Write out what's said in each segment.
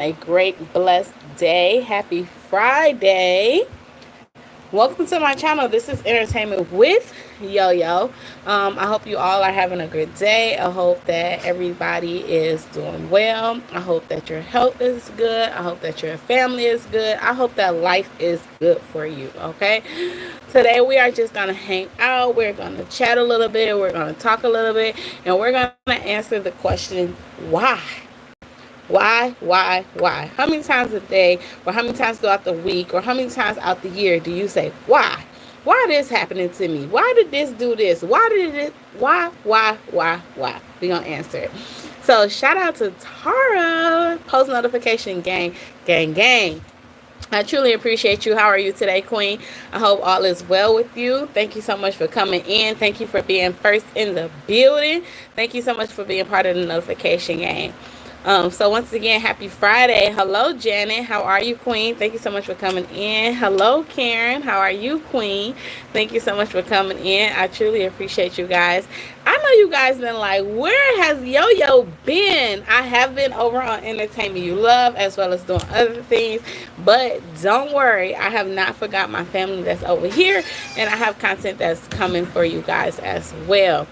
a great, blessed day. Happy Friday. Welcome to my channel. This is Entertainment with Yo-Yo. I hope you all are having a good day. I hope that everybody is doing well. I hope that your health is good. I hope that your family is good. I hope that life is good for you, okay? Today we are just going to hang out. We're going to chat a little bit. We're going to talk a little bit. And we're going to answer the question, why? Why? How many times a day, or how many times throughout the week, or how many times out the year do you say, why? Why this happening to me? Why did this do this? Why did it? Why? We gonna answer it. So shout out to Tara, post notification gang. I truly appreciate you. How are you today, Queen? I hope all is well with you. Thank you so much for coming in. Thank you for being first in the building. Thank you so much for being part of the notification gang. So once again, happy Friday. Hello, Janet. How are you, Queen? Thank you so much for coming in. Hello, Karen. How are you, Queen? Thank you so much for coming in. I truly appreciate you guys. I know you guys been like, where has Yo-Yo been? I have been over on Entertainment You Love, as well as doing other things. But don't worry, I have not forgot my family that's over here, and I have content that's coming for you guys as well.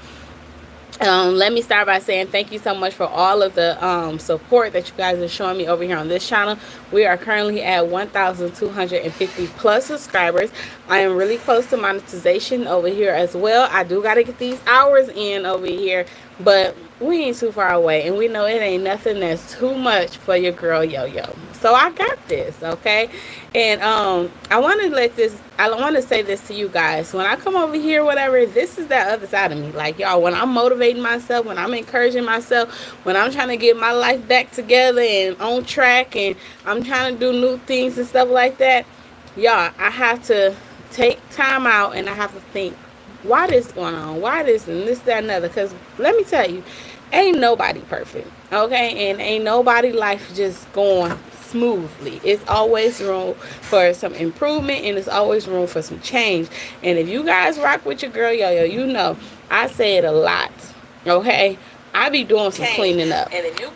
Let me start by saying thank you so much for all of the support that you guys are showing me over here on this channel. We are currently at 1,250 plus subscribers. I am really close to monetization over here as well. I do got to get these hours in over here, but we ain't too far away, and we know it ain't nothing that's too much for your girl Yo-Yo. So I got this, okay? And I want to say this to you guys. When I come over here, whatever, this is that other side of me. Like, y'all, when I'm motivating myself, when I'm encouraging myself, when I'm trying to get my life back together and on track, and I'm trying to do new things and stuff like that, y'all, I have to take time out, and I have to think, why this going on? Why this and this, that, and other? Because let me tell you, ain't nobody perfect, okay? And ain't nobody life just going smoothly. It's always room for some improvement, and it's always room for some change. And if you guys rock with your girl Yo-Yo, you know I say it a lot, okay? I be doing some cleaning up. And if you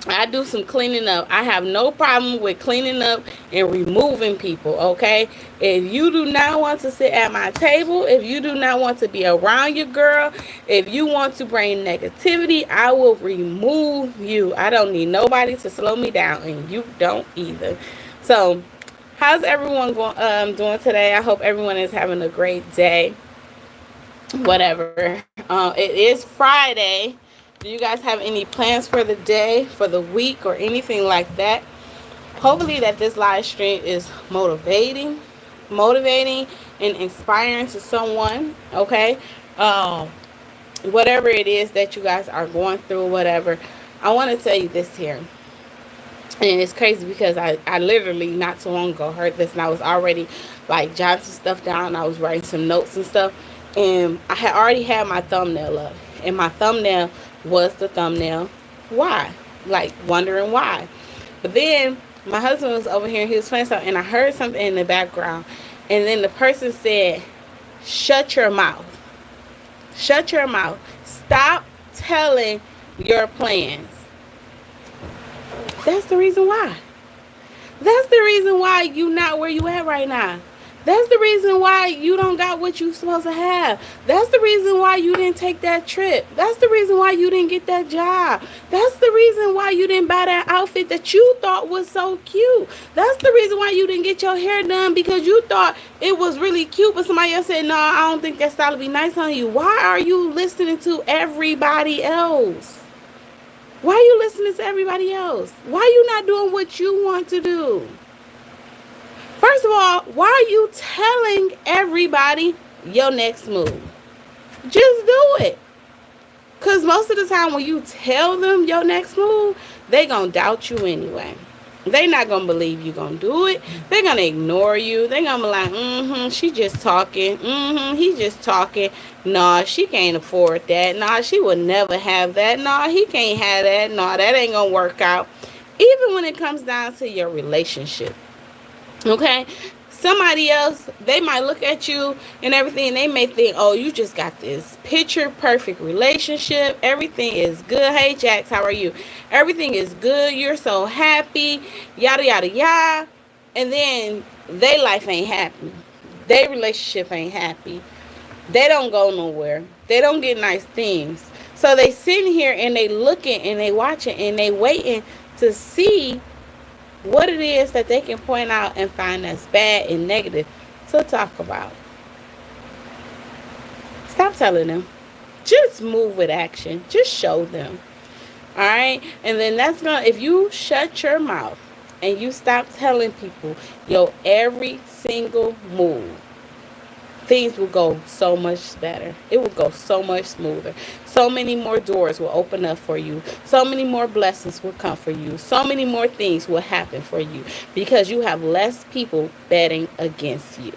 I do some cleaning up. I have no problem with cleaning up and removing people, okay? If you do not want to sit at my table, if you do not want to be around your girl, if you want to bring negativity, I will remove you. I don't need nobody to slow me down, and you don't either. So, how's everyone doing today? I hope everyone is having a great day. Whatever. It is Friday. Do you guys have any plans for the day, for the week, or anything like that? Hopefully that this live stream is motivating and inspiring to someone, okay? Whatever it is that you guys are going through, whatever. I want to tell you this here. And it's crazy because I literally not too long ago heard this, and I was already like jotting some stuff down. I was writing some notes and stuff. And I had already had my thumbnail up. And my thumbnail was the thumbnail, why? Like, wondering why. But then my husband was over here and he was playing something, and I heard something in the background. And then the person said, shut your mouth. Shut your mouth. Stop telling your plans. That's the reason why. That's the reason why you not where you at right now. That's the reason why you don't got what you supposed to have. That's the reason why you didn't take that trip. That's the reason why you didn't get that job. That's the reason why you didn't buy that outfit that you thought was so cute. That's the reason why you didn't get your hair done, because you thought it was really cute, but somebody else said, no, I don't think that style would be nice on you. Why are you listening to everybody else? Why are you listening to everybody else? Why are you not doing what you want to do? First of all, why are you telling everybody your next move? Just do it. Because most of the time when you tell them your next move, they going to doubt you anyway. They not going to believe you going to do it. They're going to ignore you. They're going to be like, she just talking. He just talking. Nah, she can't afford that. Nah, she would never have that. Nah, he can't have that. Nah, that ain't going to work out. Even when it comes down to your relationship. Okay, Somebody else, they might look at you and everything, and they may think, oh, you just got this picture perfect relationship. Everything is good. Hey, Jax, how are you? Everything is good. You're so happy. Yada, yada, yada. And then their life ain't happy. Their relationship ain't happy. They don't go nowhere. They don't get nice things. So they sitting here and they looking and they watching and they waiting to see what it is that they can point out and find that's bad and negative to talk about. Stop telling them. Just move with action. Just show them. All right? And then that's going to, if you shut your mouth and you stop telling people your every single move, things will go so much better. It will go so much smoother. So many more doors will open up for you. So many more blessings will come for you. So many more things will happen for you because you have less people betting against you.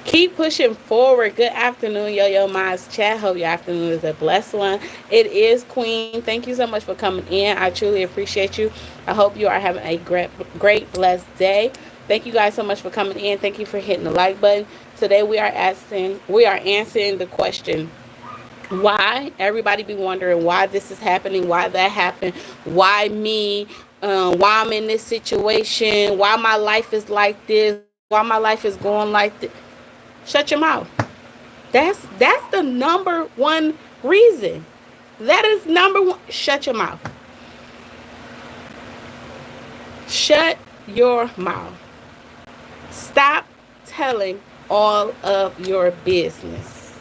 Keep pushing forward. Good afternoon, Yo-Yo Miles Chat. Hope your afternoon is a blessed one. It is Queen. Thank you so much for coming in. I truly appreciate you. I hope you are having a great, blessed day. Thank you guys so much for coming in. Thank you for hitting the like button. Today we are answering the question, why? Everybody be wondering why this is happening, why that happened, why me, why I'm in this situation, why my life is like this, why my life is going like this. Shut your mouth. That's the number one reason. That is number one. Shut your mouth. Shut your mouth. Stop telling all of your business.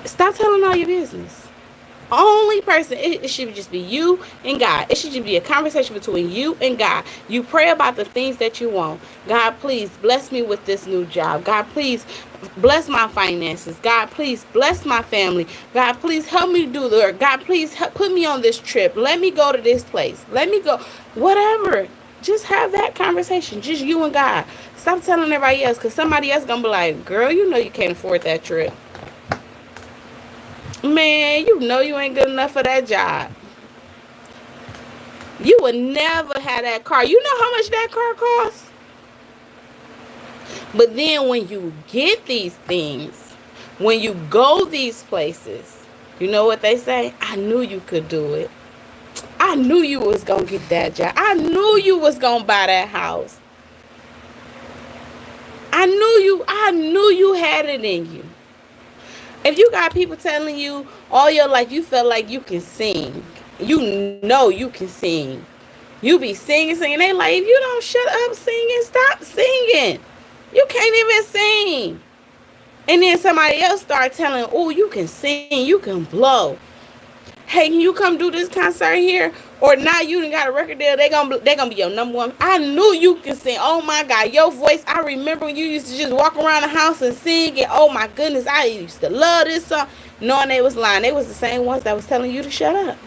Stop telling all your business. Only person, it should just be you and God. It should just be a conversation between you and God. You pray about the things that you want. God, please bless me with this new job. God, please bless my finances. God, please bless my family. God, please help me do the work. God, please put me on this trip. Let me go to this place. Let me go. Whatever. Just have that conversation. Just you and God. Stop telling everybody else, because somebody else going to be like, girl, you know you can't afford that trip. Man, you know you ain't good enough for that job. You would never have that car. You know how much that car costs? But then when you get these things, when you go these places, you know what they say? I knew you could do it. I knew you was going to get that job. I knew you was going to buy that house. I knew you had it in you. If you got people telling you all your life you felt like you can sing, you know you can sing. You be singing. They like, if you don't shut up singing, stop singing. You can't even sing. And then somebody else start telling, oh, you can sing, you can blow. Hey, can you come do this concert here? Or now you done got a record deal, they gonna be your number one. I knew you can sing. Oh my God, your voice. I remember when you used to just walk around the house and sing it. Oh my goodness, I used to love this song. Knowing they was lying. They was the same ones that was telling you to shut up.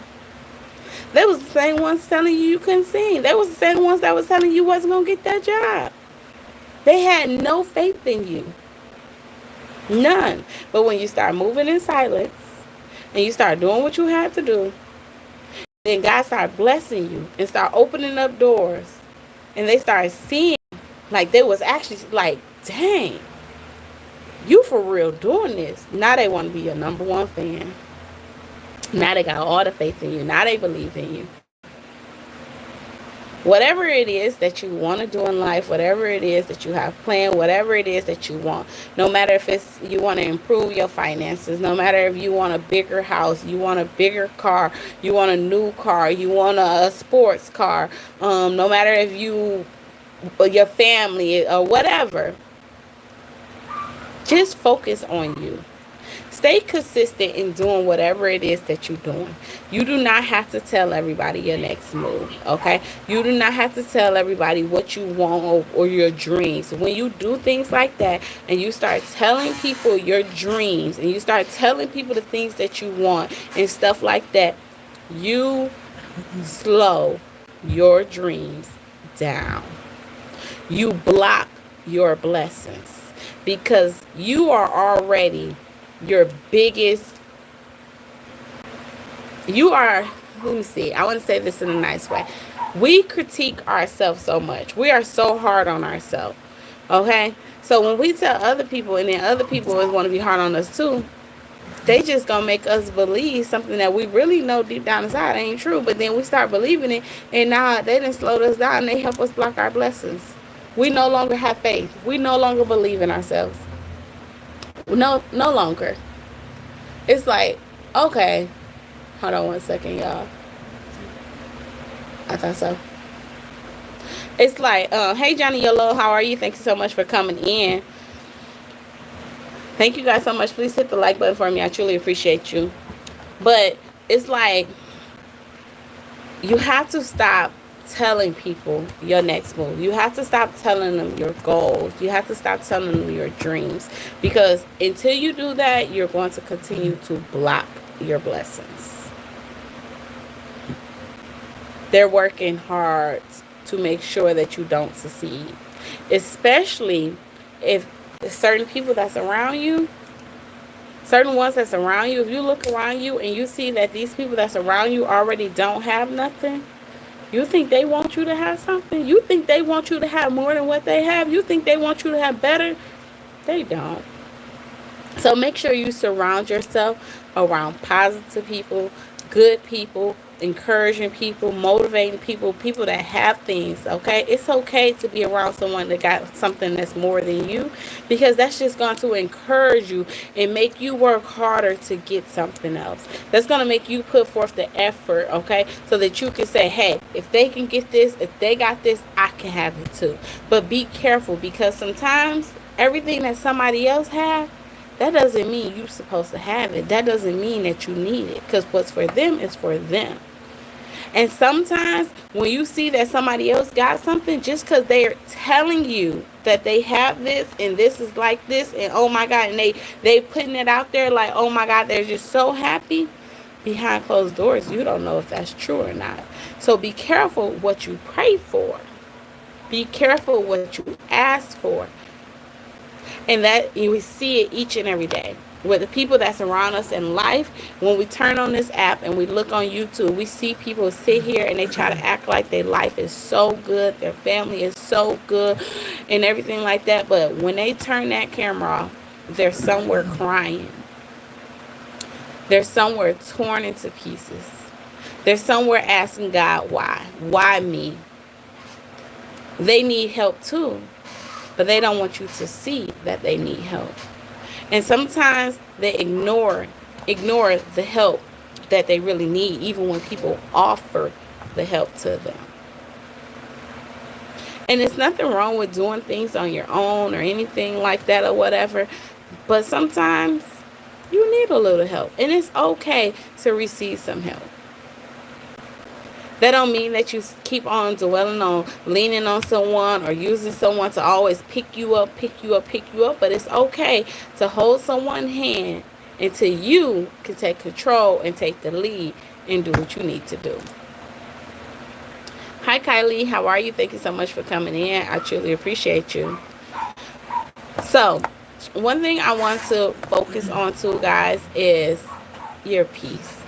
They was the same ones telling you couldn't sing. They was the same ones that was telling you wasn't gonna get that job. They had no faith in you. None. But when you start moving in silence and you start doing what you had to do, then God started blessing you and start opening up doors. And they started seeing, like, they was actually like, dang, you for real doing this. Now they want to be your number one fan. Now they got all the faith in you. Now they believe in you. Whatever it is that you want to do in life, whatever it is that you have planned, whatever it is that you want, no matter if it's you want to improve your finances, no matter if you want a bigger house, you want a bigger car, you want a new car, you want a sports car, no matter if you or your family or whatever, just focus on you. Stay consistent in doing whatever it is that you're doing. You do not have to tell everybody your next move, okay? You do not have to tell everybody what you want or your dreams. When you do things like that and you start telling people your dreams and you start telling people the things that you want and stuff like that, you slow your dreams down. You block your blessings because you are already your biggest, you are let me see. I want to say this in a nice way. We critique ourselves so much. We are so hard on ourselves. Okay? So when we tell other people, and then other people always want to be hard on us too, they just gonna make us believe something that we really know deep down inside ain't true. But then we start believing it, and now they done slowed us down. They help us block our blessings. We no longer have faith. We no longer believe in ourselves. No longer. It's like, okay, hold on one second, y'all. I thought so. It's like, hey Johnny Yellow, how are you? Thank you so much for coming in. Thank you guys so much. Please hit the like button for me. I truly appreciate you. But it's like, you have to stop telling people your next move. You have to stop telling them your goals. You have to stop telling them your dreams. Because until you do that, you're going to continue to block your blessings. They're working hard to make sure that you don't succeed. Especially if certain people that's around you, certain ones that's around you, if you look around you and you see that these people that's around you already don't have nothing, you think they want you to have something? You think they want you to have more than what they have? You think they want you to have better? They don't. So make sure you surround yourself around positive people, good people, encouraging people, motivating people, people that have things, okay? It's okay to be around someone that got something that's more than you, because that's just going to encourage you and make you work harder to get something else. That's going to make you put forth the effort, okay? So that you can say, hey, if they can get this, if they got this, I can have it too. But be careful, because sometimes everything that somebody else has, that doesn't mean you're supposed to have it. That doesn't mean that you need it, because what's for them is for them. And sometimes when you see that somebody else got something, just because they're telling you that they have this and this is like this, and oh my God, and they putting it out there like, oh my God, they're just so happy, behind closed doors, you don't know if that's true or not. So be careful what you pray for. Be careful what you ask for. And that you see it each and every day. With the people that surround us in life, when we turn on this app and we look on YouTube, we see people sit here and they try to act like their life is so good, their family is so good, and everything like that. But when they turn that camera off, they're somewhere crying. They're somewhere torn into pieces. They're somewhere asking God, why? Why me? They need help too, but they don't want you to see that they need help. And sometimes they ignore the help that they really need, even when people offer the help to them. And there's nothing wrong with doing things on your own or anything like that or whatever. But sometimes you need a little help. And it's okay to receive some help. That don't mean that you keep on dwelling on leaning on someone or using someone to always pick you up. But it's okay to hold someone's hand until you can take control and take the lead and do what you need to do. Hi, Kylie. How are you? Thank you so much for coming in. I truly appreciate you. So, one thing I want to focus on too, guys, is your peace.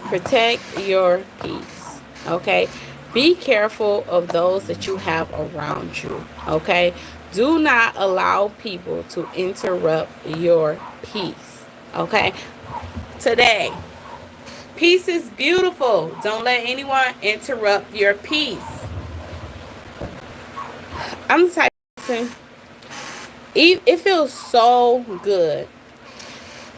Protect your peace. Okay, be careful of those that you have around you. Okay, do not allow people to interrupt your peace. Okay, today, peace is beautiful. Don't let anyone interrupt your peace. I'm the type of person, it feels so good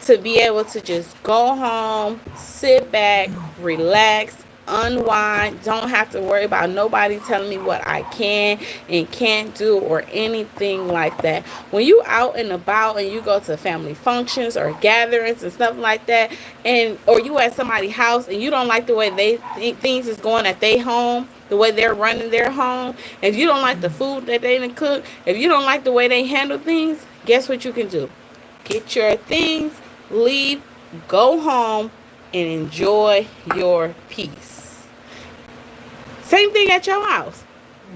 to be able to just go home, sit back, relax, unwind, don't have to worry about nobody telling me what I can and can't do or anything like that. When you out and about and you go to family functions or gatherings and stuff like that, and or you at somebody's house and you don't like the way they things is going at their home, the way they're running their home, if you don't like the food that they done cook, if you don't like the way they handle things, guess what you can do? Get your things, leave, go home, and enjoy your peace. Same thing at your house.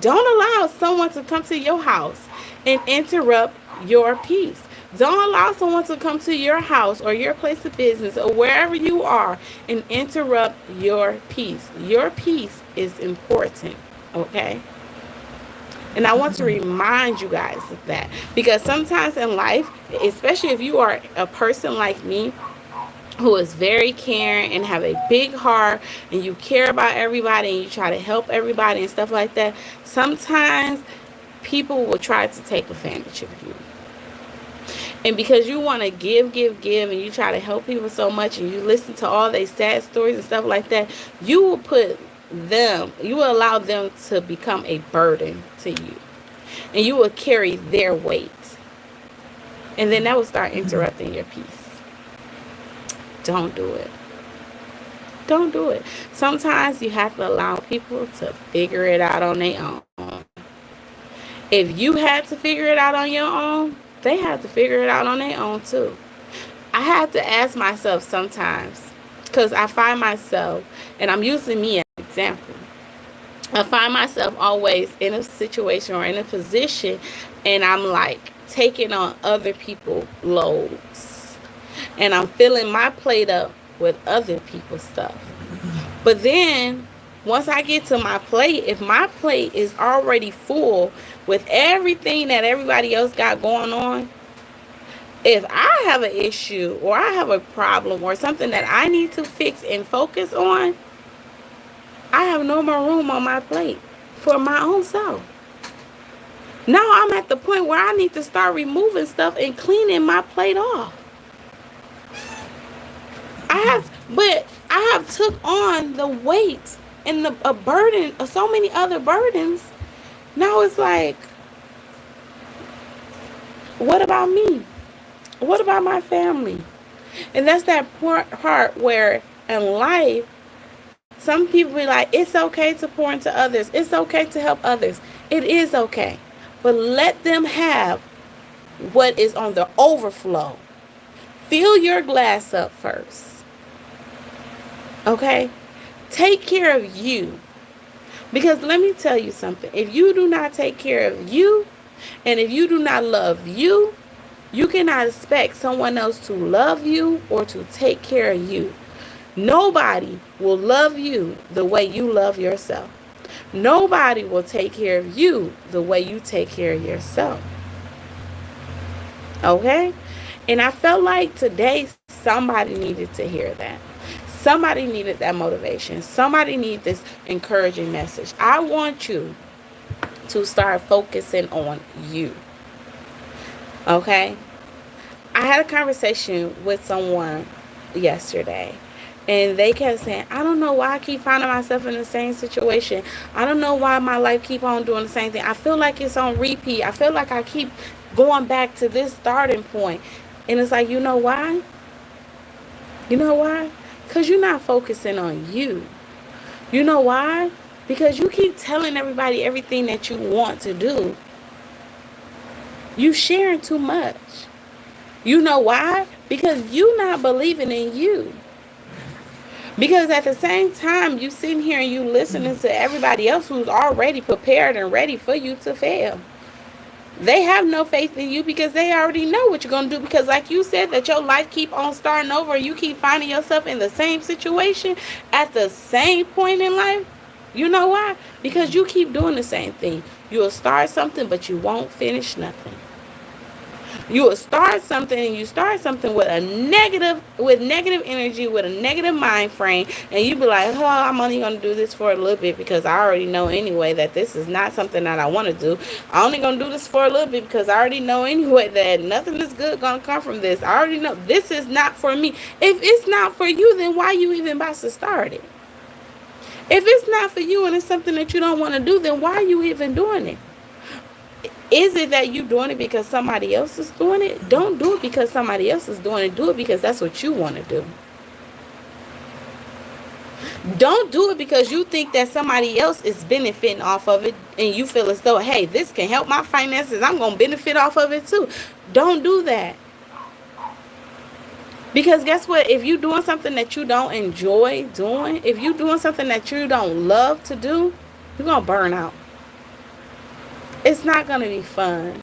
Don't allow someone to come to your house and interrupt your peace. Don't allow someone to come to your house or your place of business or wherever you are and interrupt your peace. Your peace is important, okay? And I want to remind you guys of that, because sometimes in life, especially if you are a person like me who is very caring and have a big heart and you care about everybody and you try to help everybody and stuff like that, sometimes people will try to take advantage of you. And because you want to give, and you try to help people so much and you listen to all their sad stories and stuff like that, you will you will allow them to become a burden to you. And you will carry their weight. And then that will start interrupting your peace. Don't do it. Don't do it. Sometimes you have to allow people to figure it out on their own. If you had to figure it out on your own, they have to figure it out on their own too. I have to ask myself sometimes, because I find myself, and I'm using me as an example, I find myself always in a situation or in a position, and I'm like taking on other people's loads. And I'm filling my plate up with other people's stuff. But then, once I get to my plate, if my plate is already full with everything that everybody else got going on, if I have an issue or I have a problem or something that I need to fix and focus on, I have no more room on my plate for my own self. Now I'm at the point where I need to start removing stuff and cleaning my plate off. But I have took on the weight and a burden of so many other burdens. Now it's like, what about me? What about my family? And that's that part where in life, some people be like, it's okay to pour into others. It's okay to help others. It is okay. But let them have what is on the overflow. Fill your glass up first. Okay? Take care of you. Because let me tell you something. If you do not take care of you, and if you do not love you, you cannot expect someone else to love you or to take care of you. Nobody will love you the way you love yourself. Nobody will take care of you the way you take care of yourself. Okay? And I felt like today somebody needed to hear that. Somebody needed that motivation. Somebody needed this encouraging message. I want you to start focusing on you. Okay? I had a conversation with someone yesterday, and they kept saying, I don't know why I keep finding myself in the same situation. I don't know why my life keep on doing the same thing. I feel like it's on repeat. I feel like I keep going back to this starting point. And it's like, you know why? You know why? Because you're not focusing on you. You know why? Because you keep telling everybody everything that you want to do. You sharing too much. You know why? Because you're not believing in you. Because at the same time, you sitting here and you listening to everybody else who's already prepared and ready for you to fail. They have no faith in you because they already know what you're going to do. Because like you said, that your life keep on starting over. You keep finding yourself in the same situation at the same point in life. You know why? Because you keep doing the same thing. You will start something, but you won't finish nothing. You will start something, and you start something with negative energy, with a negative mind frame, and you be like, oh, I'm only going to do this for a little bit because I already know anyway that this is not something that I want to do. I'm only going to do this for a little bit because I already know anyway that nothing is good going to come from this. I already know this is not for me. If it's not for you, then why you even about to start it? If it's not for you and it's something that you don't want to do, then why are you even doing it? Is it that you doing it because somebody else is doing it? Don't do it because somebody else is doing it. Do it because that's what you want to do. Don't do it because you think that somebody else is benefiting off of it and you feel as though, hey, this can help my finances. I'm going to benefit off of it too. Don't do that. Because guess what? If you're doing something that you don't enjoy doing, if you're doing something that you don't love to do, you're going to burn out. It's not going to be fun.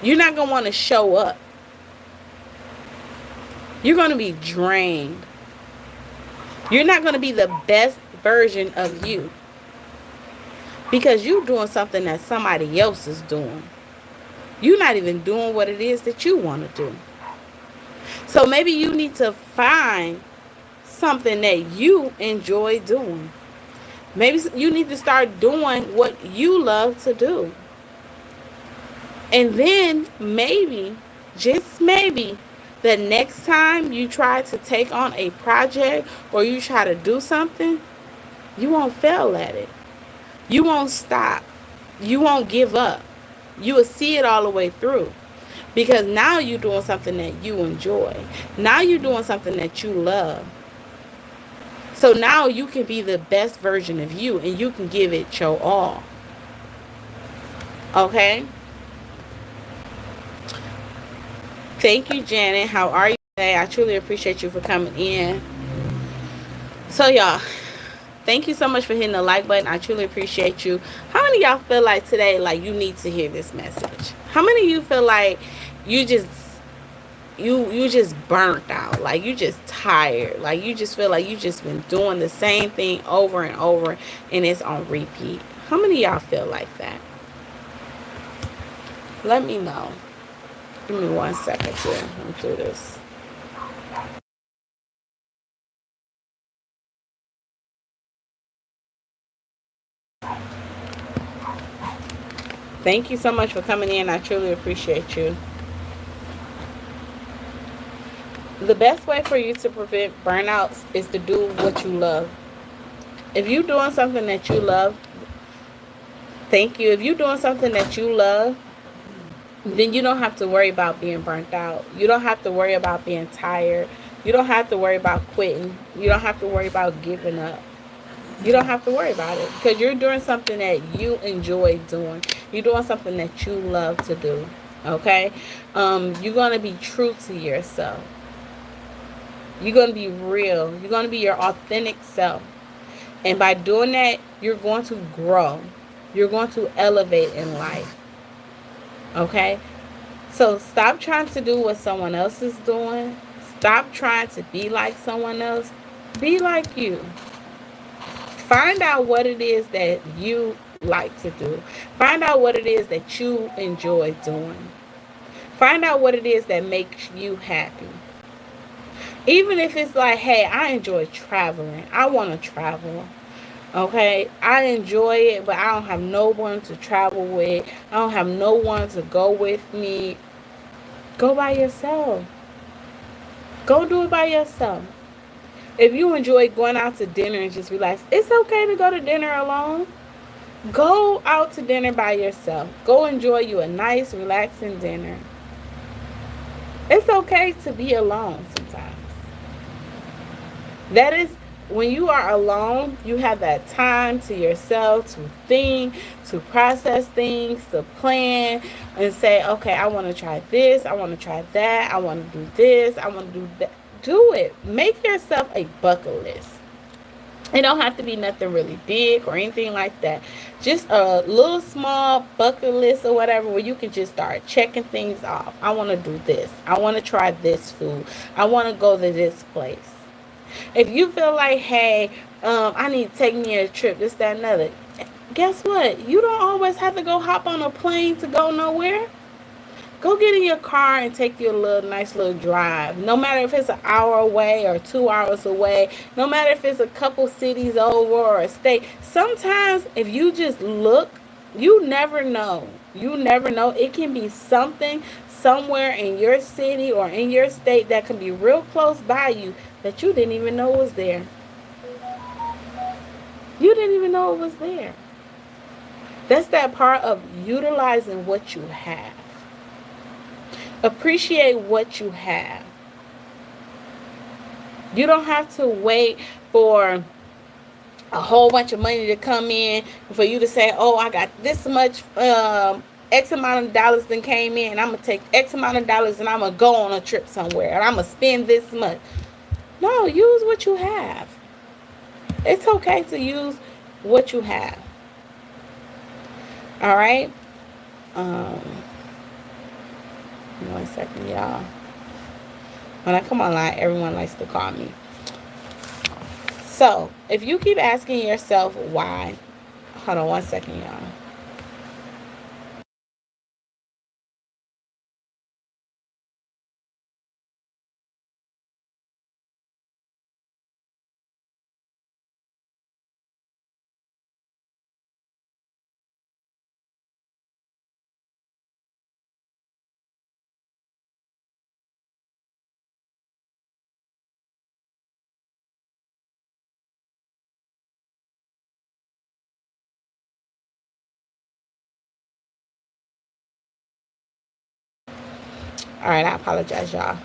You're not going to want to show up. You're going to be drained. You're not going to be the best version of you because you're doing something that somebody else is doing. You're not even doing what it is that you want to do. So maybe you need to find something that you enjoy doing. Maybe you need to start doing what you love to do. And then maybe, just maybe, the next time you try to take on a project or you try to do something, you won't fail at it. You won't stop. You won't give up. You will see it all the way through. Because now you're doing something that you enjoy. Now you're doing something that you love. So now you can be the best version of you and you can give it your all. Okay? Thank you, Janet. How are you today? I truly appreciate you for coming in. So, y'all, thank you so much for hitting the like button. I truly appreciate you. How many of y'all feel like today, like, you need to hear this message? How many of you feel like you just burnt out, like you just tired, like you just feel like you just been doing the same thing over and over and it's on repeat? How many of y'all feel like that? Let me know. Give me 1 second to do this. Thank you so much for coming in. I truly appreciate you. The best way for you to prevent burnouts is to do what you love. If you're doing something that you love, thank you. If you're doing something that you love, then you don't have to worry about being burnt out. You don't have to worry about being tired. You don't have to worry about quitting. You don't have to worry about giving up. You don't have to worry about it because you're doing something that you enjoy doing. You're doing something that you love to do. Okay? You're going to be true to yourself. You're going to be real. You're going to be your authentic self. And by doing that, you're going to grow. You're going to elevate in life. Okay? So stop trying to do what someone else is doing. Stop trying to be like someone else. Be like you. Find out what it is that you like to do. Find out what it is that you enjoy doing. Find out what it is that makes you happy. Even if it's like, hey, I enjoy traveling. I want to travel. Okay? I enjoy it, but I don't have no one to travel with. I don't have no one to go with me. Go by yourself. Go do it by yourself. If you enjoy going out to dinner and just relax, it's okay to go to dinner alone. Go out to dinner by yourself. Go enjoy you a nice, relaxing dinner. It's okay to be alone sometimes. That is, when you are alone, you have that time to yourself to think, to process things, to plan, and say, okay, I want to try this, I want to try that, I want to do this, I want to do that. Do it. Make yourself a bucket list. It don't have to be nothing really big or anything like that. Just a little small bucket list or whatever where you can just start checking things off. I want to do this. I want to try this food. I want to go to this place. If you feel like, hey, I need to take me a trip, this, that, and other. Guess what? You don't always have to go hop on a plane to go nowhere. Go get in your car and take you a nice little drive. No matter if it's an hour away or 2 hours away. No matter if it's a couple cities over or a state. Sometimes if you just look, you never know. You never know. It can be something somewhere in your city or in your state that can be real close by you that you didn't even know was there. You didn't even know it was there. That's that part of utilizing what you have. Appreciate what you have. You don't have to wait for a whole bunch of money to come in for you to say, oh, I got this much X amount of dollars that came in. I'm going to take X amount of dollars and I'm going to go on a trip somewhere. And I'm going to spend this much. No, use what you have. It's okay to use what you have. All right? 1 second, y'all. When I come online, everyone likes to call me. So, if you keep asking yourself why, hold on 1 second, y'all. All right, I apologize, y'all.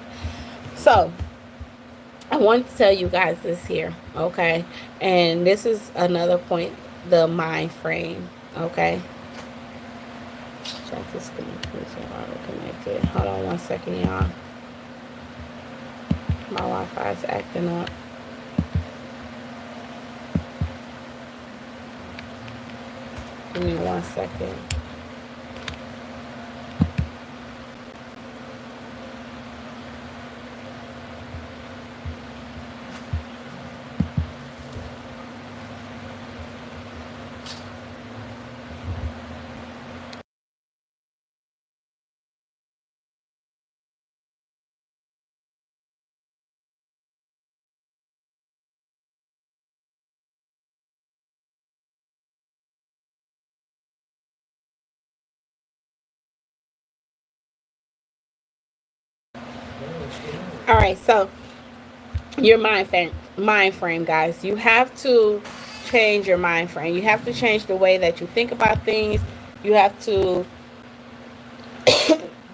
So, I want to tell you guys this here, okay? And this is another point, the mind frame, okay? Check this communication auto connected. Hold on 1 second, y'all. My Wi-Fi is acting up. Give me 1 second. All right, so your mind frame, guys. You have to change your mind frame. You have to change the way that you think about things. You have to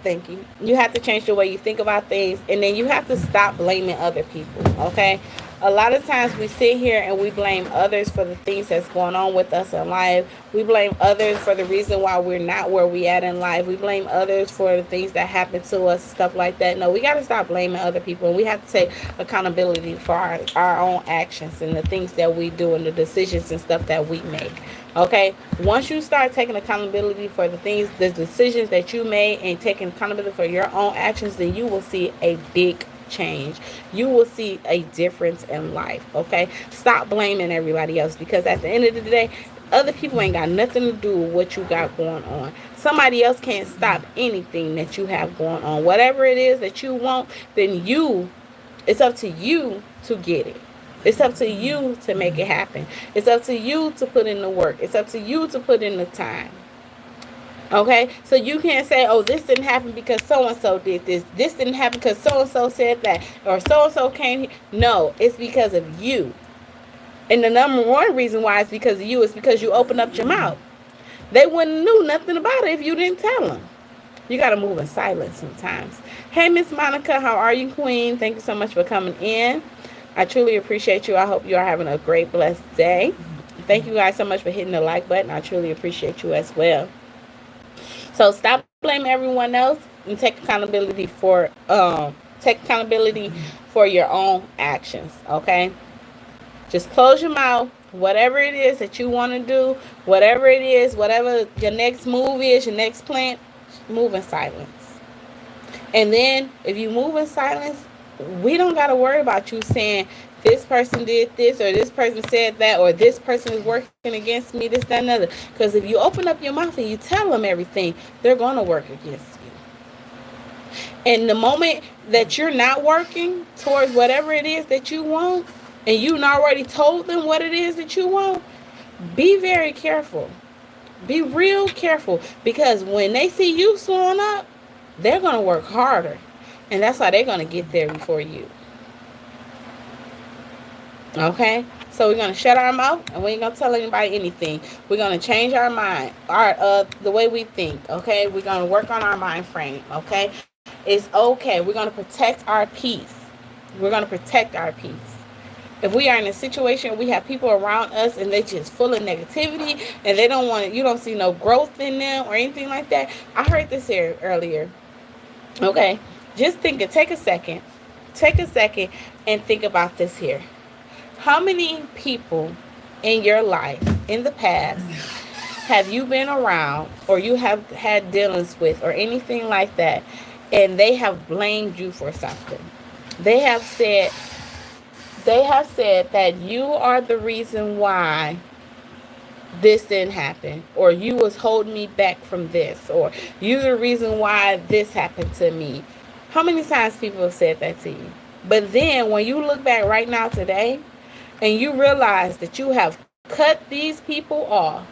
thank you. You have to change the way you think about things, and then you have to stop blaming other people. Okay, a lot of times we sit here and we blame others for the things that's going on with us in life. We blame others for the reason why we're not where we at in life. We blame others for the things that happen to us, stuff like that. No, we got to stop blaming other people, and we have to take accountability for our own actions and the things that we do and the decisions and stuff that we make. Okay, once you start taking accountability for the things, the decisions that you made, and taking accountability for your own actions, then you will see a big change. You will see a difference in life. Okay, stop blaming everybody else, because at the end of the day, other people ain't got nothing to do with what you got going on. Somebody else can't stop anything that you have going on. Whatever it is that you want, then it's up to you to get it. It's up to you to make it happen. It's up to you to put in the work. It's up to you to put in the time. Okay? So you can't say, oh, this didn't happen because so and so did this. This didn't happen because so and so said that. Or so and so came here. No, it's because of you. And the number one reason why it's because of you is because you opened up your mouth. They wouldn't knew nothing about it if you didn't tell them. You got to move in silence sometimes. Hey, Miss Monica, how are you, Queen? Thank you so much for coming in. I truly appreciate you. I hope you are having a great, blessed day. Thank you guys so much for hitting the like button. I truly appreciate you as well. So stop blaming everyone else and take accountability for your own actions. Okay, just close your mouth. Whatever it is that you want to do, whatever it is, whatever your next move is, your next plan, move in silence. And then if you move in silence, we don't got to worry about you saying this person did this or this person said that or this person is working against me, this, that, and other. Because if you open up your mouth and you tell them everything, they're going to work against you. And the moment that you're not working towards whatever it is that you want, and you've already told them what it is that you want, be very careful. Be real careful, because when they see you slowing up, they're going to work harder. And that's why they're going to get there before you. Okay? So we're going to shut our mouth, and we ain't going to tell anybody anything. We're going to change our mind, the way we think. Okay? We're going to work on our mind frame. Okay? It's okay. We're going to protect our peace. We're going to protect our peace. If we are in a situation, we have people around us and they just full of negativity and they don't want, you don't see no growth in them or anything like that. I heard this here earlier. Okay, just take a second and think about this here. How many people in your life in the past have you been around or you have had dealings with or anything like that, and they have blamed you for something. They have said that you are the reason why this didn't happen, or you was holding me back from this, or you the reason why this happened to me. How many times people have said that to you? But then when you look back right now today and you realize that you have cut these people off,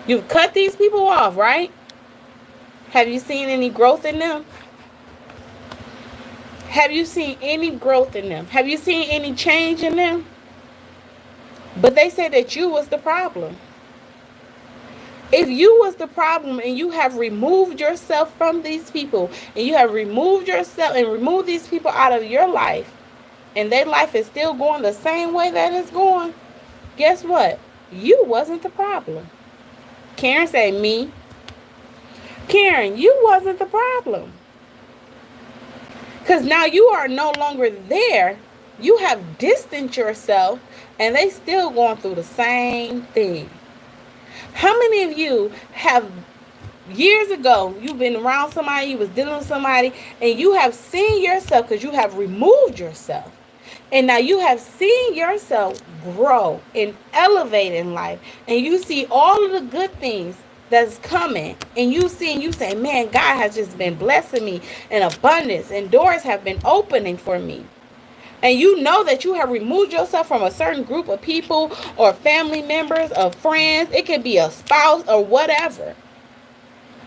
you've cut these people off, right? Have you seen any growth in them? Have you seen any growth in them? Have you seen any change in them? But they said that you was the problem. If you was the problem and you have removed yourself from these people, and you have removed yourself and removed these people out of your life, and their life is still going the same way that it's going, guess what? You wasn't the problem. Karen say, me. Karen, you wasn't the problem. Because now you are no longer there. You have distanced yourself, and they still going through the same thing. How many of you have, years ago, you've been around somebody, you was dealing with somebody, and you have seen yourself, because you have removed yourself, and now you have seen yourself grow and elevate in life, and you see all of the good things that's coming, and you see and you say, man, God has just been blessing me in abundance, and doors have been opening for me. And you know that you have removed yourself from a certain group of people, or family members, or friends. It could be a spouse or whatever.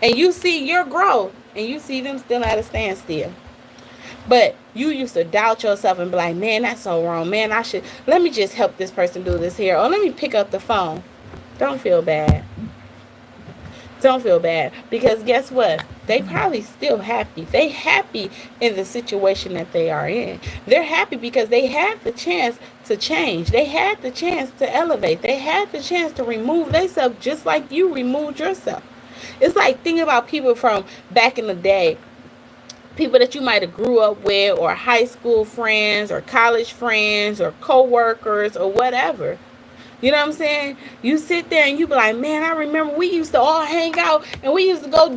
And you see your growth, and you see them still at a standstill. But you used to doubt yourself and be like, man, that's so wrong. Man, let me just help this person do this here. Or let me pick up the phone. Don't feel bad. Don't feel bad, because guess what? They probably still happy. They happy in the situation that they are in. They're happy because they had the chance to change. They had the chance to elevate. They had the chance to remove themselves just like you removed yourself. It's like thinking about people from back in the day. People that you might have grew up with, or high school friends, or college friends, or co-workers, or whatever. You know what I'm saying? You sit there and you be like, man, I remember we used to all hang out, and we used to go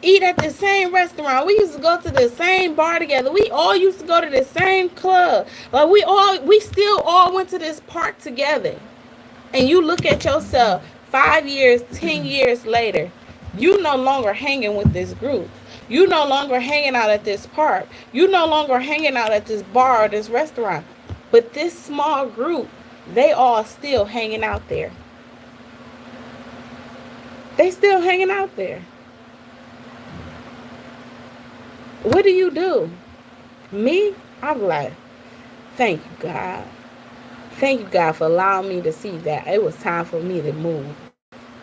eat at the same restaurant. We used to go to the same bar together. We all used to go to the same club. Like we still all went to this park together. And you look at yourself 5 years, 10 years later, you no longer hanging with this group. You no longer hanging out at this park. You no longer hanging out at this bar or this restaurant. But this small group, they all still hanging out there. They still hanging out there. What do you do? Me? I'm like, thank you, God. Thank you, God, for allowing me to see that it was time for me to move.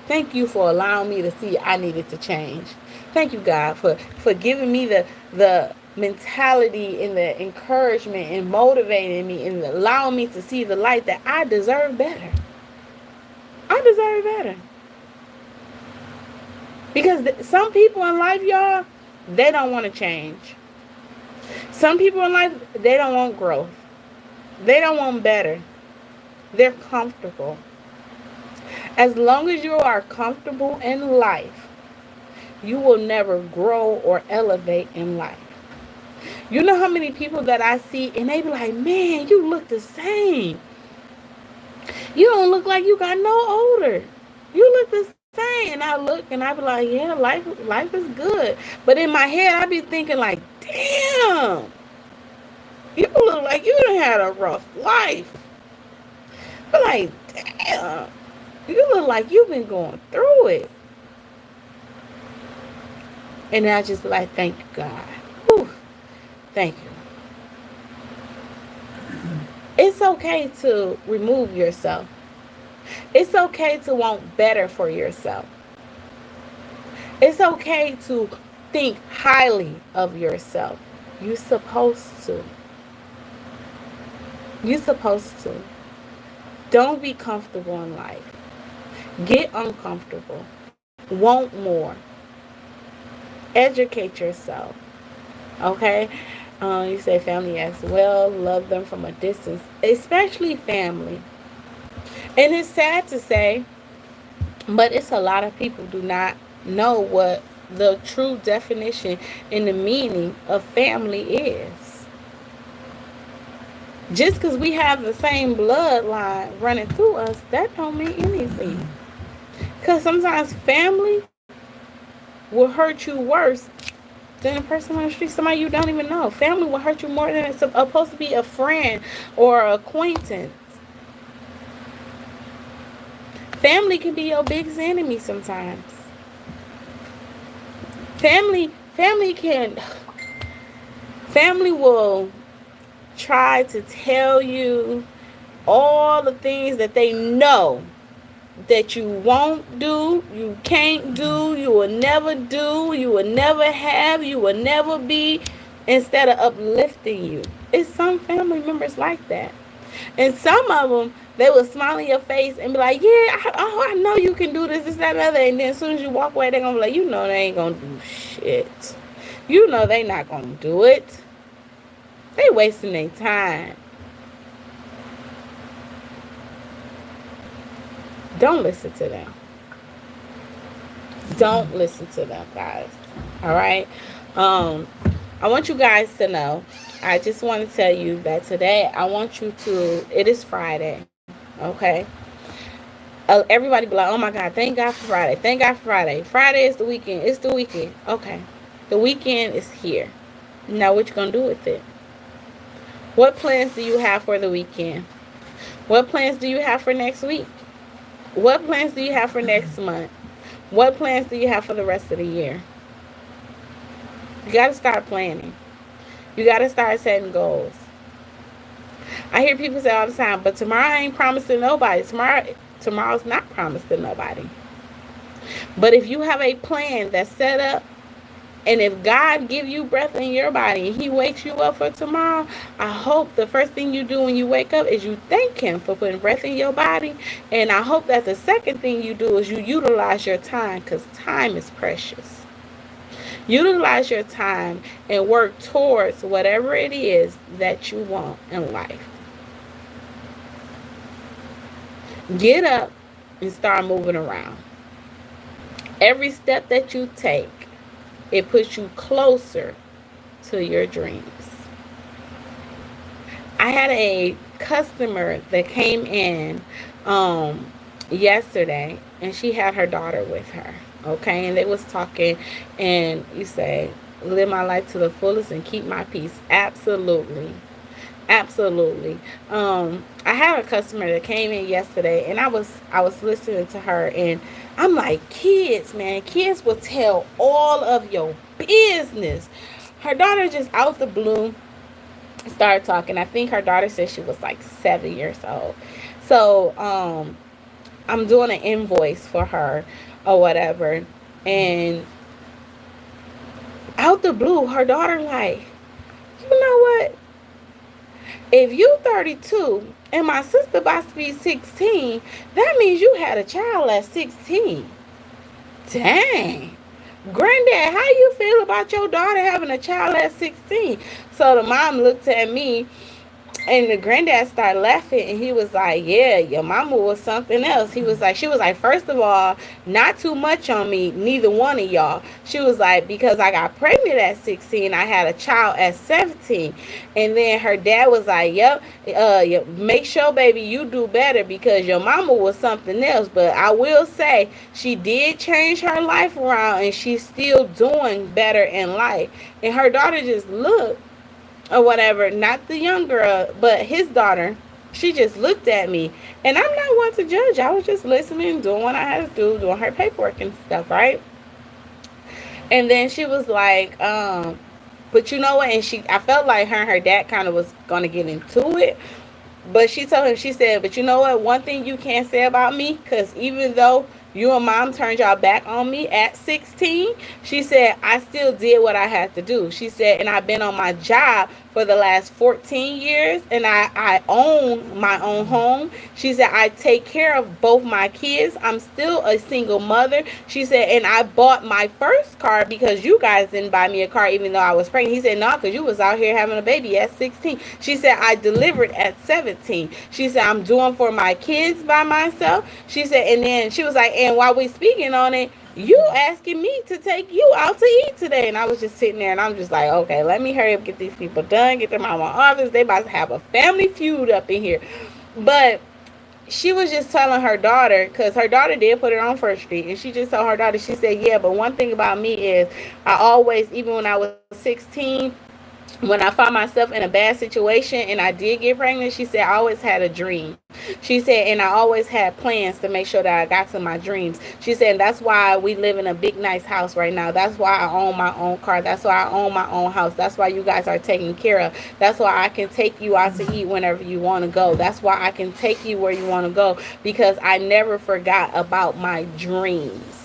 Thank you for allowing me to see I needed to change. Thank you, God, for giving me the mentality and the encouragement and motivating me and allowing me to see the light that I deserve better. I deserve better. Because some people in life, y'all, they don't want to change. Some people in life, they don't want growth. They don't want better. They're comfortable. As long as you are comfortable in life, you will never grow or elevate in life. You know how many people that I see and they be like, man, you look the same. You don't look like you got no older. You look the same. And I look and I be like, yeah, life is good. But in my head, I be thinking like, damn, you look like you done had a rough life. But like, damn, you look like you've been going through it. And I just be like, thank you, God. Whew. Thank you. It's okay to remove yourself. It's okay to want better for yourself. It's okay to think highly of yourself. You're supposed to. You're supposed to. Don't be comfortable in life. Get uncomfortable. Want more. Educate yourself. Okay? You say family as well. Love them from a distance. Especially family. And it's sad to say, but it's a lot of people do not know what the true definition and the meaning of family is. Just because we have the same bloodline running through us, that don't mean anything. Because sometimes family will hurt you worse than a person on the street, somebody you don't even know. Family will hurt you more than it's supposed to be a friend or an acquaintance. Family can be your biggest enemy sometimes. Family can family will try to tell you all the things that they know that you won't do, you can't do, you will never do, you will never have, you will never be, instead of uplifting you. It's some family members like that. And some of them, they will smile in your face and be like, yeah, I know you can do this, that, and the other. And then as soon as you walk away, they're going to be like, you know they ain't going to do shit. You know they not going to do it. They wasting their time. Don't listen to them. Don't listen to them, guys. All right? I want you guys to know, I just want to tell you that today I want you to, it is Friday. Okay? Everybody be like, oh my God, thank God for Friday. Thank God for Friday. Friday is the weekend. It's the weekend. Okay. The weekend is here. Now what you going to do with it? What plans do you have for the weekend? What plans do you have for next week? What plans do you have for next month? What plans do you have for the rest of the year? You got to start planning. You got to start setting goals. I hear people say all the time, but tomorrow ain't promised to nobody. Tomorrow's not promised to nobody. But if you have a plan that's set up, and if God give you breath in your body and he wakes you up for tomorrow, I hope the first thing you do when you wake up is you thank him for putting breath in your body. And I hope that the second thing you do is you utilize your time, because time is precious. Utilize your time and work towards whatever it is that you want in life. Get up and start moving around. Every step that you take, it puts you closer to your dreams. I had a customer that came in yesterday, and she had her daughter with her. Okay, and they was talking, and you say, live my life to the fullest and keep my peace. Absolutely. Absolutely. I had a customer that came in yesterday, and I was listening to her, and I'm like, kids, man, kids will tell all of your business. Her daughter just out the blue started talking. I think her daughter said she was like 7 years old. So I'm doing an invoice for her or whatever, and out the blue, her daughter like, you know what? If you 32 and my sister about to be 16, that means you had a child at 16. Dang. Granddad, how you feel about your daughter having a child at 16? So the mom looked at me, and the granddad started laughing, and he was like, yeah, your mama was something else. She was like, first of all, not too much on me, neither one of y'all. She was like, because I got pregnant at 16, I had a child at 17. And then her dad was like, yep, make sure, baby, you do better, because your mama was something else. But I will say, she did change her life around, and she's still doing better in life. And her daughter just looked, or whatever, not the young girl, but his daughter, she just looked at me. And I'm not one to judge. I was just listening, doing what I had to do, doing her paperwork and stuff, right? And then she was like, but you know what? And I felt like her and her dad kind of was going to get into it. But she told him, she said, but you know what? One thing you can't say about me, because even though you and mom turned y'all back on me at 16, she said, I still did what I had to do. She said, and I've been on my job for the last 14 years, and I own my own home. She said, I take care of both my kids. I'm still a single mother. She said, and I bought my first car because you guys didn't buy me a car even though I was pregnant. He said, no, because you was out here having a baby at 16. She said, I delivered at 17. She said, I'm doing for my kids by myself. She said, and then she was like, and while we speaking on it, You asking me to take you out to eat today. And I was just sitting there and I'm just like, okay, let me hurry up, get these people done, get them out of my office. They about to have a family feud up in here. But she was just telling her daughter, because her daughter did put it on First Street, and she just told her daughter, she said, yeah, but one thing about me is I always, even when I was 16, when I found myself in a bad situation and I did get pregnant, she said I always had a dream. She said, and I always had plans to make sure that I got to my dreams. She said, that's why we live in a big, nice house right now. That's why I own my own car. That's why I own my own house. That's why you guys are taken care of. That's why I can take you out to eat whenever you want to go. That's why I can take you where you want to go, because I never forgot about my dreams.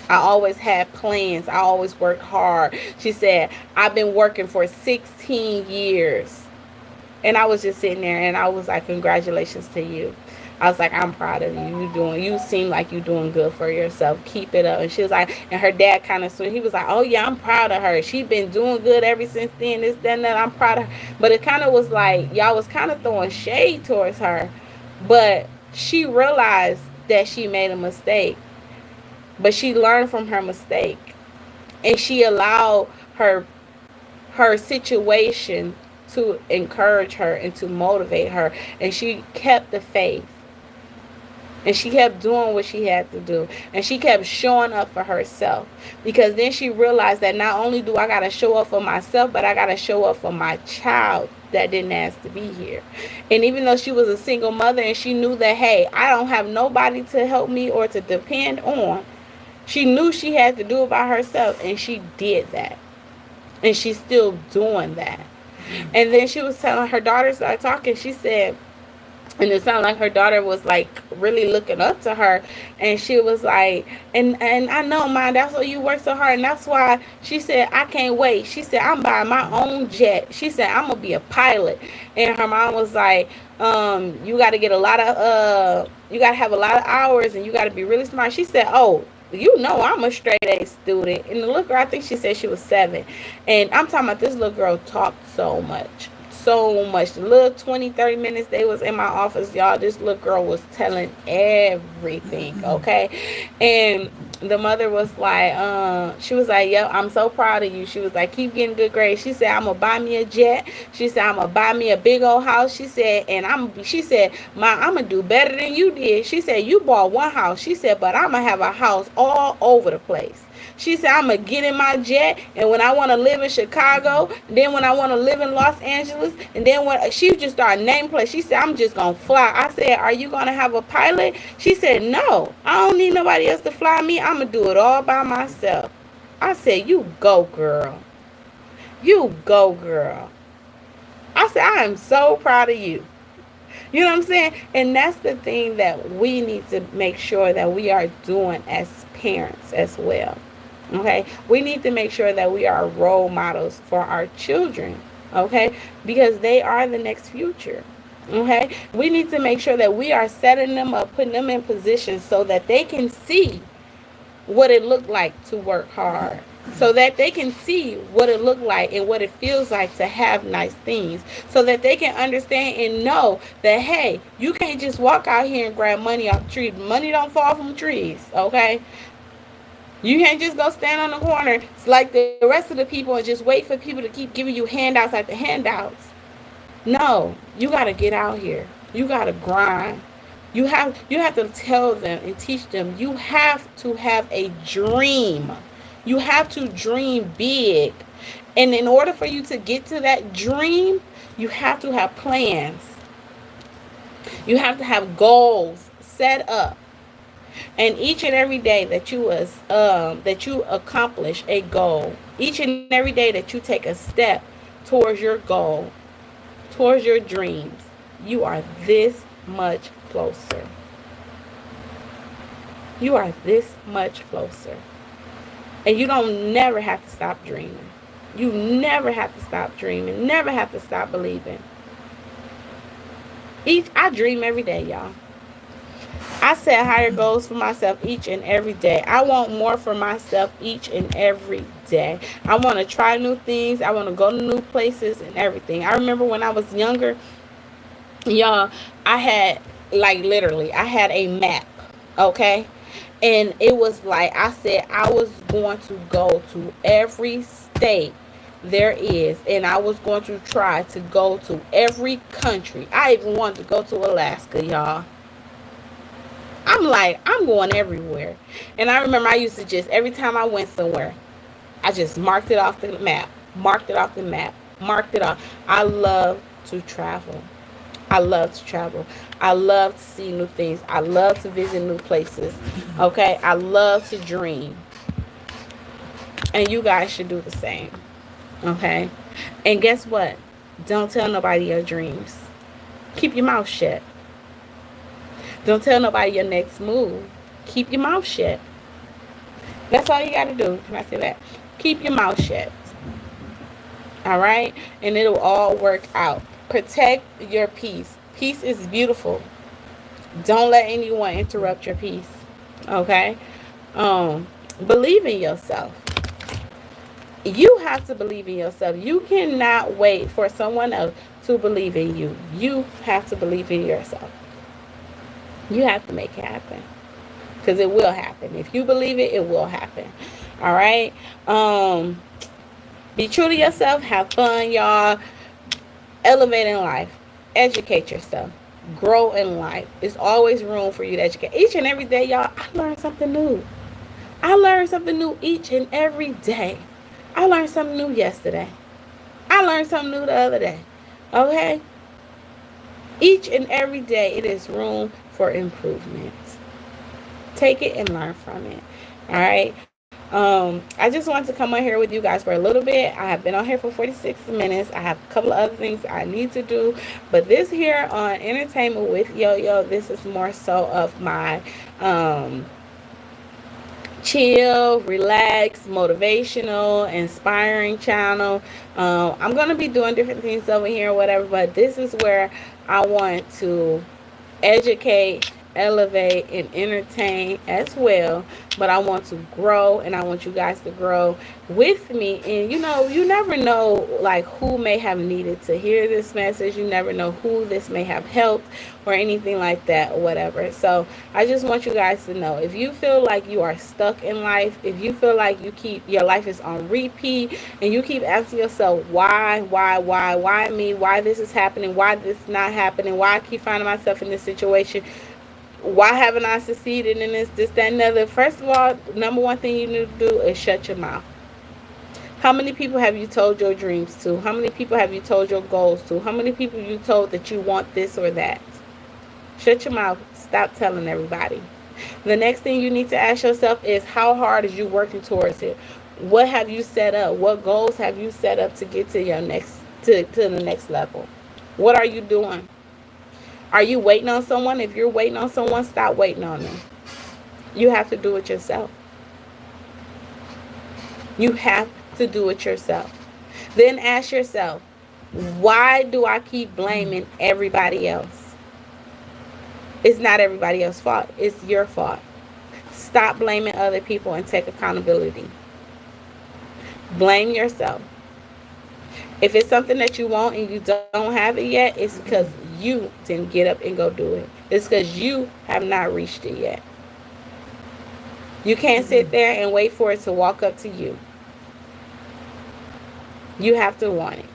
I always had plans. I always worked hard. She said, I've been working for 16 years. And I was just sitting there and I was like, congratulations to you. I was like, I'm proud of you. You seem like you're doing good for yourself. Keep it up. And she was like, and her dad kind of, so he was like, oh yeah, I'm proud of her. She been doing good ever since then. This, that, and that. I'm proud of her. But it kind of was like, y'all was kind of throwing shade towards her. But she realized that she made a mistake. But she learned from her mistake, and she allowed her situation to encourage her and to motivate her, and she kept the faith, and she kept doing what she had to do, and she kept showing up for herself, because then she realized that not only do I got to show up for myself, but I got to show up for my child that didn't ask to be here. And even though she was a single mother and she knew that, hey, I don't have nobody to help me or to depend on, she knew she had to do it by herself, and she did that. And she's still doing that. And then she was telling her daughter, started talking, she said, and it sounded like her daughter was like really looking up to her, and she was like, and I know, Mom, that's why you work so hard, and that's why, she said, I can't wait. She said, I'm buying my own jet. She said, I'm gonna be a pilot. And her mom was like, you got to get a lot of you got to have a lot of hours, and you got to be really smart. She said, oh, you know I'm a straight A student. And the little girl, I think she said she was 7. And I'm talking about, this little girl talked so much. So much. The little 20-30 minutes they was in my office, y'all, this little girl was telling everything, okay? And the mother was like, she was like, yo, I'm so proud of you. She was like, keep getting good grades. She said, I'm gonna buy me a jet. She said, I'm gonna buy me a big old house. She said, and she said, Ma, I'm gonna do better than you did. She said, you bought one house. She said, but I'm gonna have a house all over the place. She said, I'm going to get in my jet, and when I want to live in Chicago, then when I want to live in Los Angeles, and then when she just started naming places, she said, I'm just going to fly. I said, are you going to have a pilot? She said, no, I don't need nobody else to fly me. I'm going to do it all by myself. I said, you go, girl. You go, girl. I said, I am so proud of you. You know what I'm saying? And that's the thing that we need to make sure that we are doing as parents as well. Okay, we need to make sure that we are role models for our children, okay, because they are the next future. Okay, we need to make sure that we are setting them up, putting them in position so that they can see what it looked like to work hard, so that they can see what it looked like and what it feels like to have nice things, so that they can understand and know that, hey, you can't just walk out here and grab money off trees. Money don't fall from trees, okay? You can't just go stand on the corner like the rest of the people and just wait for people to keep giving you handouts after handouts. No, you got to get out here. You got to grind. You have to tell them and teach them. You have to have a dream. You have to dream big. And in order for you to get to that dream, you have to have plans. You have to have goals set up. And each and every day that you accomplish a goal, each and every day that you take a step towards your goal, towards your dreams, you are this much closer. You are this much closer. And you don't never have to stop dreaming. You never have to stop dreaming. Never have to stop believing. I dream every day, y'all. I set higher goals for myself each and every day. I want more for myself each and every day. I want to try new things. I want to go to new places and everything. I remember when I was younger, y'all, I had, like, literally, I had a map, okay? And it was like I said, I was going to go to every state there is, and I was going to try to go to every country. I even wanted to go to Alaska, y'all. I'm like, I'm going everywhere. And I remember I used to just, every time I went somewhere, I just marked it off the map, marked it off the map, marked it off. I love to travel. I love to travel. I love to see new things. I love to visit new places. Okay? I love to dream. And you guys should do the same. Okay? And guess what? Don't tell nobody your dreams. Keep your mouth shut. Don't tell nobody your next move. Keep your mouth shut. That's all you got to do. Can I say that? Keep your mouth shut. All right? And it'll all work out. Protect your peace. Peace is beautiful. Don't let anyone interrupt your peace. Okay? Believe in yourself. You have to believe in yourself. You cannot wait for someone else to believe in you. You have to believe in yourself. You have to make it happen. Because it will happen. If you believe it, it will happen. All right? Be true to yourself. Have fun, y'all. Elevate in life. Educate yourself. Grow in life. There's always room for you to educate. Each and every day, y'all, I learn something new. I learn something new each and every day. I learned something new yesterday. I learned something new the other day. Okay? Each and every day, it is room for improvement. Take it and learn from it. All right? I just wanted to come on here with you guys for a little bit. I have been on here for 46 minutes. I have a couple of other things I need to do. But this here on Entertainment with Yo-Yo, this is more so of my chill, relax, motivational, inspiring channel. I'm going to be doing different things over here or whatever. But this is where I want to educate, elevate, and entertain as well. But I want to grow, and I want you guys to grow with me. And you know, you never know like who may have needed to hear this message. You never know who this may have helped or anything like that or whatever. So I just want you guys to know, if you feel like you are stuck in life, if you feel like your life is on repeat, and you keep asking yourself why me, why this is happening, why this is not happening, why I keep finding myself in this situation, why haven't I succeeded in this, that, and the other? First of all, number one thing you need to do is shut your mouth. How many people have you told your dreams to? How many people have you told your goals to? How many people you told that you want this or that? Shut your mouth. Stop telling everybody. The next thing you need to ask yourself is, how hard is you working towards it? What have you set up? What goals have you set up to get to your next to the next level? What are you doing? Are you waiting on someone? If you're waiting on someone, stop waiting on them. You have to do it yourself. You have to do it yourself. Then ask yourself, why do I keep blaming everybody else? It's not everybody else's fault. It's your fault. Stop blaming other people and take accountability. Blame yourself. If it's something that you want and you don't have it yet, it's because you didn't get up and go do it. It's because you have not reached it yet. You can't sit there and wait for it to walk up to you. You have to want it.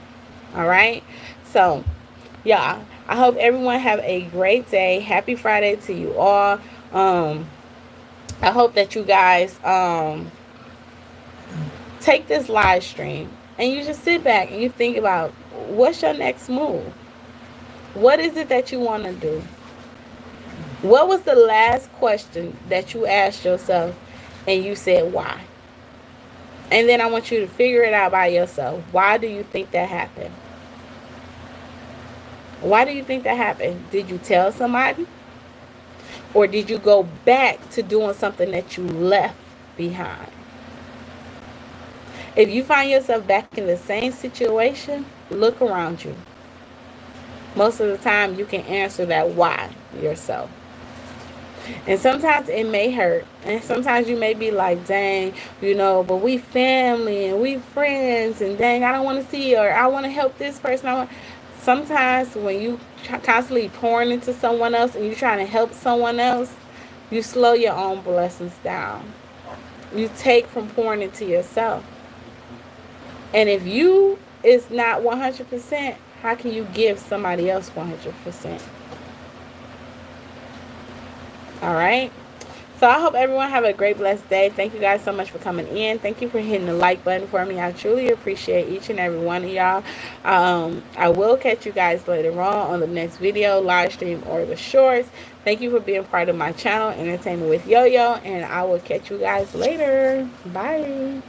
All right? So, y'all, I hope everyone have a great day. Happy Friday to you all. I hope that you guys take this live stream and you just sit back and you think about, what's your next move? What is it that you want to do? What was the last question that you asked yourself and you said why? And then I want you to figure it out by yourself. Why do you think that happened? Why do you think that happened? Did you tell somebody? Or did you go back to doing something that you left behind? If you find yourself back in the same situation, look around you. Most of the time, you can answer that why yourself. And sometimes it may hurt. And sometimes you may be like, dang, but we family and we friends. And dang, I don't want to see, or I want to help this person. Sometimes when you constantly pouring into someone else and you're trying to help someone else, You slow your own blessings down. You take from pouring into yourself. And if you is not 100%, how can you give somebody else 100%? All right. So I hope everyone have a great blessed day. Thank you guys so much for coming in. Thank you for hitting the like button for me. I truly appreciate each and every one of y'all. I will catch you guys later on the next video, live stream, or the shorts. Thank you for being part of my channel, Entertainment with Yo-Yo, and I will catch you guys later. Bye.